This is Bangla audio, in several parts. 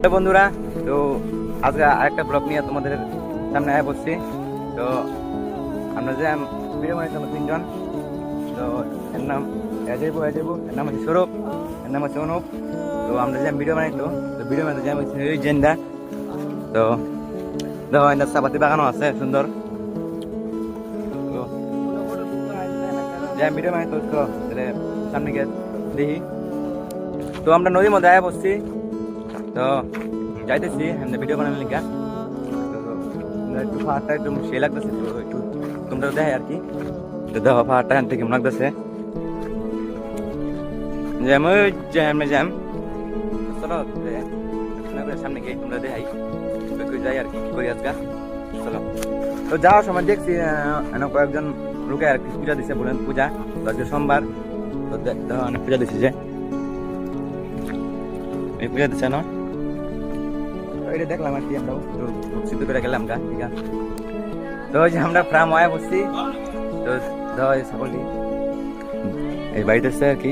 হ্যালো বন্ধুরা, তো আজকে আরেকটা ব্লগ নিয়ে তোমাদের সামনে আয় বসছি। তো আমরা যে ভিডিও বানাইছিলাম তিনজন। তো এর নাম অজয়বু, এর নাম হচ্ছে সৌরভ, এর নাম হচ্ছে অনুপ। তো আমরা যে ভিডিও বানাইতো, তো ভিডিও বানাইতে যে হচ্ছে ওই জেন্ডা। তো দেখো এটা চাপাতি বাগানও আছে সুন্দর। তো যে ভিডিও বানাইতো তো তাহলে সামনে গিয়ে দেখি। তো আমরা নদীর মধ্যে আয় বসছি। তো যাইতেছি আমরা ভিডিও বানানোর লিগা। একটু পাহাড়টা একটু সে লাগতেছে, তো একটু তোমরা দেখে আর কি। তো দেখো পাহাড়টা এখান থেকে কেমন লাগতেছে, জ্যাম জ্যাম জ্যাম। চলো সামনে গিয়ে তোমরা দেখাই যাই আর কি করি আজকে। চলো, তো যাওয়ার সময় দেখছি কয়েকজন লোকে আর কি পূজা দিছে, বলেন পূজা তো আজকে সোমবার। তো দেখো অনেক পূজা দিছে, যে এই পূজা দিচ্ছে না, এটা দেখলাম আর কি। আমরা সিদ্ধ করে গেলাম গা, ঠিক আছে। তো ওই যে আমরা ফ্রাম হয়ে বসছি। তো ধর সকলই এই বাড়িতে আসছে আর কি,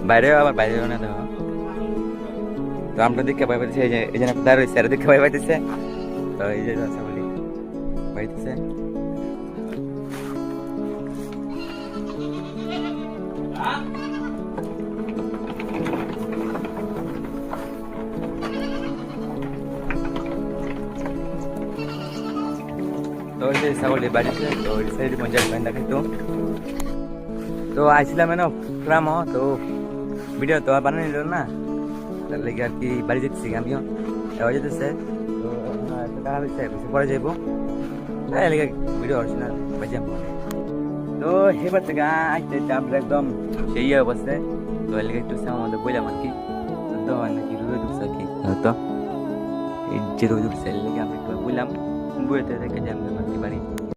বাইরেও আবার বাইরেও না দেখো। তো আমরা দেখে ভয় পাইতেছি, এই যে এই জন্য কোথায় রয়েছে আর দেখে ভয় পাইতেছে। তো এই যে সকলই পাইতেছে। তো ওই যে ছাগলের বাড়িতে, তো ওই সাইডে পঞ্চায়েত ব্যান্ডা খেতো। তো আইছিলাম এনে ফ্রাম, তো ভিডিও তো আর বানানো নিল না, তার লেগে আর কি বাড়ি যেতেছি আমিও। হয়ে যেতেছে, তো টাকা হয়েছে পরে যাইবো, তাই লেগে ভিডিও হচ্ছে না বাজে। তো এবার থেকে আসতে আমরা একদম সেই অবস্থায়। তো এর লেগে একটু আমাদের বললাম আর কি, তো নাকি রুয়ে ঢুকছে আর কি। তো এই যে রুয়ে ঢুকছে এর লেগে আমি একটু বললাম বইতে থেকে যে আমি বাড়ি